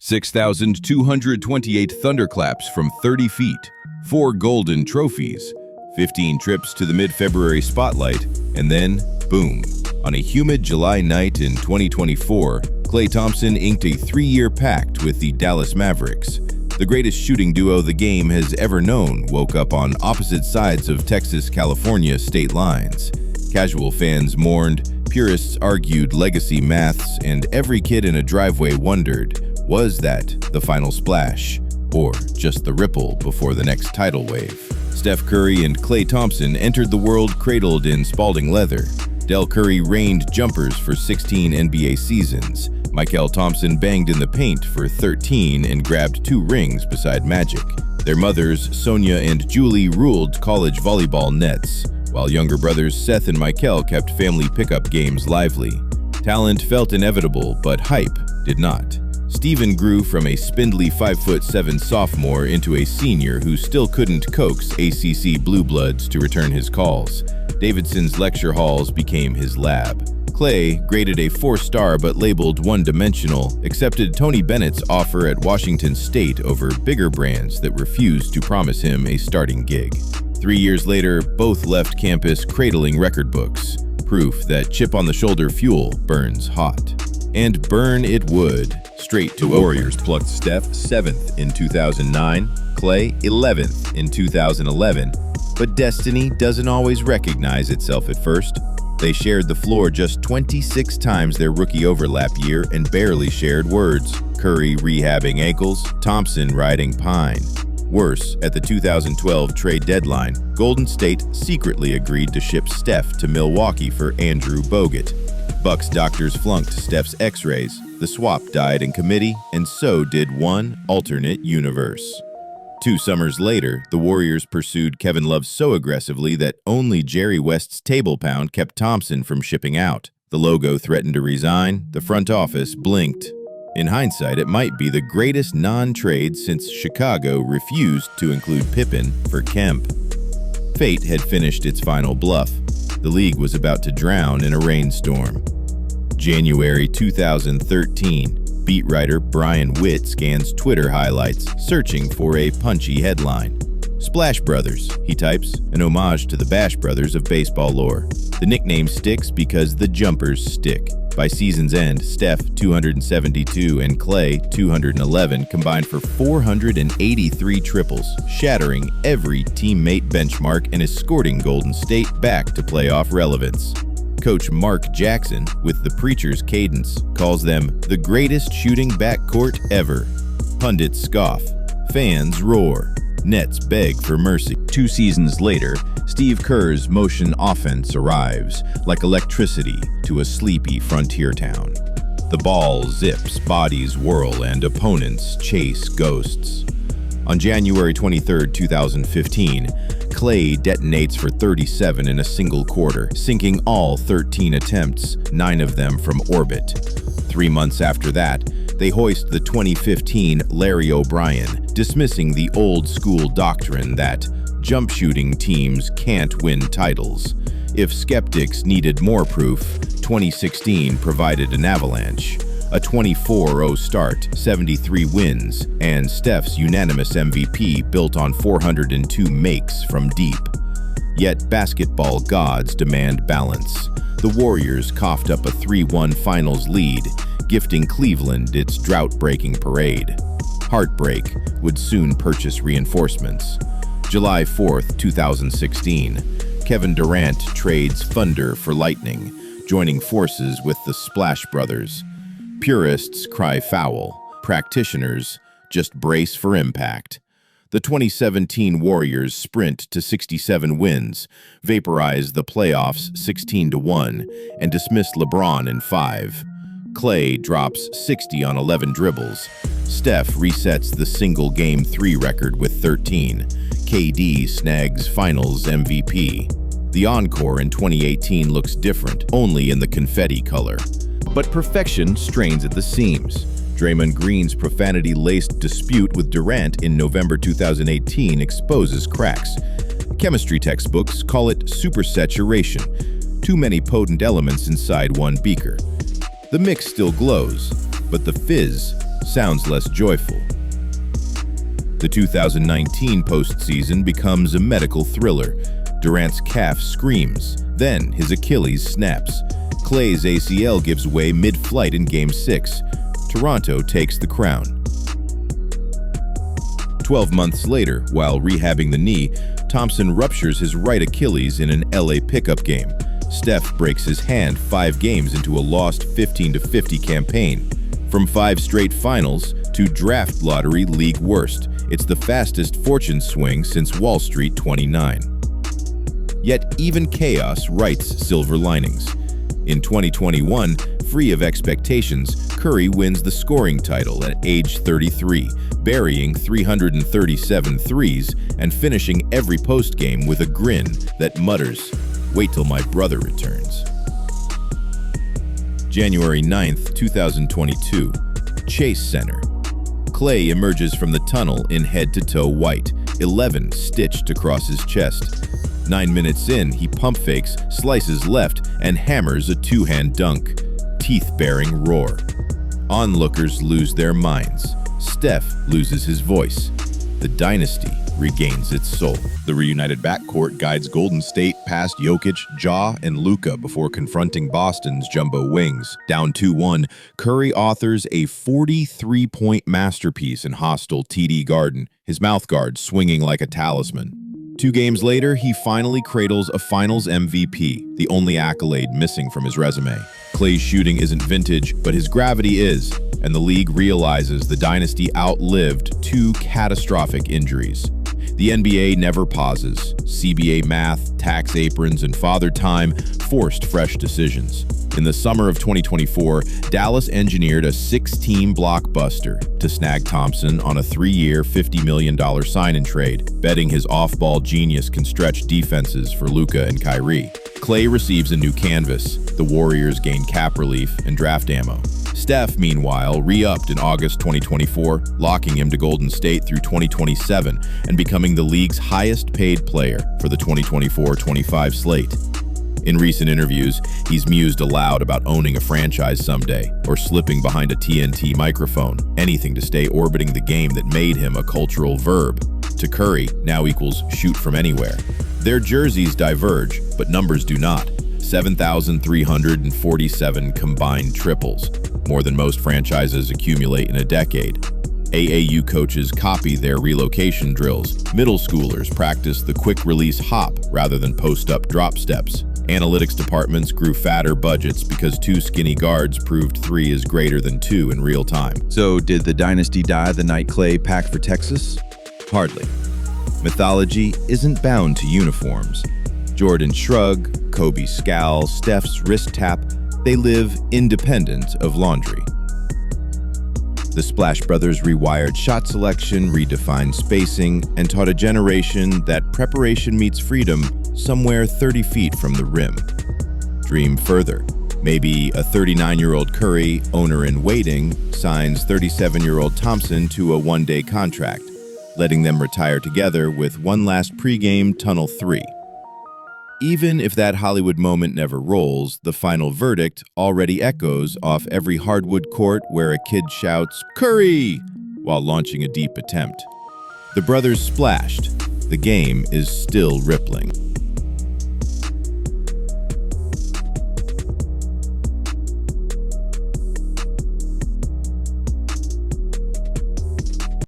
6,228 thunderclaps from 30 feet, 4 golden trophies, 15 trips to the mid-February spotlight, and then, boom. On a humid July night in 2024, Klay Thompson inked a 3-year pact with the Dallas Mavericks. The greatest shooting duo the game has ever known woke up on opposite sides of Texas-California state lines. Casual fans mourned, purists argued legacy maths, and every kid in a driveway wondered, was that the final splash, or just the ripple before the next tidal wave? Steph Curry and Klay Thompson entered the world cradled in Spalding leather. Dell Curry rained jumpers for 16 NBA seasons. Mychal Thompson banged in the paint for 13 and grabbed 2 rings beside Magic. Their mothers, Sonya and Julie, ruled college volleyball nets, while younger brothers Seth and Mychel kept family pickup games lively. Talent felt inevitable, but hype did not. Steven grew from a spindly 5'7" sophomore into a senior who still couldn't coax ACC Blue Bloods to return his calls. Davidson's lecture halls became his lab. Klay, graded a 4-star but labeled one-dimensional, accepted Tony Bennett's offer at Washington State over bigger brands that refused to promise him a starting gig. 3 years later, both left campus cradling record books, proof that chip-on-the-shoulder fuel burns hot. And burn it would, straight to The Warriors plucked Steph 7th in 2009, Klay 11th in 2011, but destiny doesn't always recognize itself at first. They shared the floor just 26 times their rookie overlap year and barely shared words. Curry rehabbing ankles, Thompson riding pine. Worse, at the 2012 trade deadline, Golden State secretly agreed to ship Steph to Milwaukee for Andrew Bogut. Bucks doctors flunked Steph's x-rays, the swap died in committee, and so did one alternate universe. 2 summers later, the Warriors pursued Kevin Love so aggressively that only Jerry West's table pound kept Thompson from shipping out. The logo threatened to resign, the front office blinked. In hindsight, it might be the greatest non-trade since Chicago refused to include Pippen for Kemp. Fate had finished its final bluff. The league was about to drown in a rainstorm. January 2013. Beat writer Brian Witt scans Twitter highlights, searching for a punchy headline. Splash Brothers, he types, an homage to the Bash Brothers of baseball lore. The nickname sticks because the jumpers stick. By season's end, Steph, 272, and Klay, 211, combined for 483 triples, shattering every teammate benchmark and escorting Golden State back to playoff relevance. Coach Mark Jackson, with the preacher's cadence, calls them the greatest shooting backcourt ever. Pundits scoff. Fans roar. Nets beg for mercy. 2 seasons later, Steve Kerr's motion offense arrives, like electricity to a sleepy frontier town. The ball zips, bodies whirl, and opponents chase ghosts. On January 23, 2015, Klay detonates for 37 in a single quarter, sinking all 13 attempts, 9 of them from orbit. 3 months after that, they hoist the 2015 Larry O'Brien, dismissing the old-school doctrine that jump shooting teams can't win titles. If skeptics needed more proof, 2016 provided an avalanche. A 24-0 start, 73 wins, and Steph's unanimous MVP built on 402 makes from deep. Yet basketball gods demand balance. The Warriors coughed up a 3-1 finals lead, gifting Cleveland its drought-breaking parade. Heartbreak would soon purchase reinforcements. July 4, 2016, Kevin Durant trades thunder for lightning, joining forces with the Splash Brothers. Purists cry foul. Practitioners just brace for impact. The 2017 Warriors sprint to 67 wins, vaporize the playoffs 16-1, and dismiss LeBron in 5. Klay drops 60 on 11 dribbles. Steph resets the single-game 3 record with 13. KD snags Finals MVP. The encore in 2018 looks different, only in the confetti color. But perfection strains at the seams. Draymond Green's profanity-laced dispute with Durant in November 2018 exposes cracks. Chemistry textbooks call it supersaturation, too many potent elements inside one beaker. The mix still glows, but the fizz sounds less joyful. The 2019 postseason becomes a medical thriller. Durant's calf screams, then his Achilles snaps. Klay's ACL gives way mid-flight in Game 6. Toronto takes the crown. 12 months later, while rehabbing the knee, Thompson ruptures his right Achilles in an LA pickup game. Steph breaks his hand 5 games into a lost 15-50 campaign. From 5 straight finals to draft lottery league worst, it's the fastest fortune swing since Wall Street 29. Yet even chaos writes silver linings. In 2021, free of expectations, Curry wins the scoring title at age 33, burying 337 threes and finishing every postgame with a grin that mutters, "Wait till my brother returns." January 9th, 2022, Chase Center. Klay emerges from the tunnel in head-to-toe white, 11 stitched across his chest. 9 minutes in, he pump fakes, slices left, and hammers a two-hand dunk. Teeth-baring roar. Onlookers lose their minds. Steph loses his voice. The dynasty regains its soul. The reunited backcourt guides Golden State past Jokic, Ja, and Luka before confronting Boston's jumbo wings. Down 2-1, Curry authors a 43-point masterpiece in hostile TD Garden, his mouthguard swinging like a talisman. 2 games later, he finally cradles a Finals MVP, the only accolade missing from his resume. Klay's shooting isn't vintage, but his gravity is, and the league realizes the dynasty outlived 2 catastrophic injuries. The NBA never pauses. CBA math, tax aprons, and father time forced fresh decisions. In the summer of 2024, Dallas engineered a 6-team blockbuster to snag Thompson on a 3-year, $50 million sign-and trade, betting his off-ball genius can stretch defenses for Luka and Kyrie. Klay receives a new canvas. The Warriors gain cap relief and draft ammo. Steph, meanwhile, re-upped in August 2024, locking him to Golden State through 2027 and becoming the league's highest-paid player for the 2024-25 slate. In recent interviews, he's mused aloud about owning a franchise someday or slipping behind a TNT microphone, anything to stay orbiting the game that made him a cultural verb. To Curry, now equals shoot from anywhere. Their jerseys diverge, but numbers do not. 7,347 combined triples, more than most franchises accumulate in a decade. AAU coaches copy their relocation drills. Middle schoolers practice the quick-release hop rather than post-up drop steps. Analytics departments grew fatter budgets because 2 skinny guards proved 3 is greater than 2 in real time. So did the dynasty die the night Klay packed for Texas? Hardly. Mythology isn't bound to uniforms. Jordan's shrug, Kobe's scowl, Steph's wrist tap, they live independent of laundry. The Splash Brothers rewired shot selection, redefined spacing, and taught a generation that preparation meets freedom somewhere 30 feet from the rim. Dream further. Maybe a 39-year-old Curry, owner in waiting, signs 37-year-old Thompson to a one-day contract, letting them retire together with one last pregame Tunnel 3. Even if that Hollywood moment never rolls, the final verdict already echoes off every hardwood court where a kid shouts, "Curry!" while launching a deep attempt. The brothers splashed. The game is still rippling.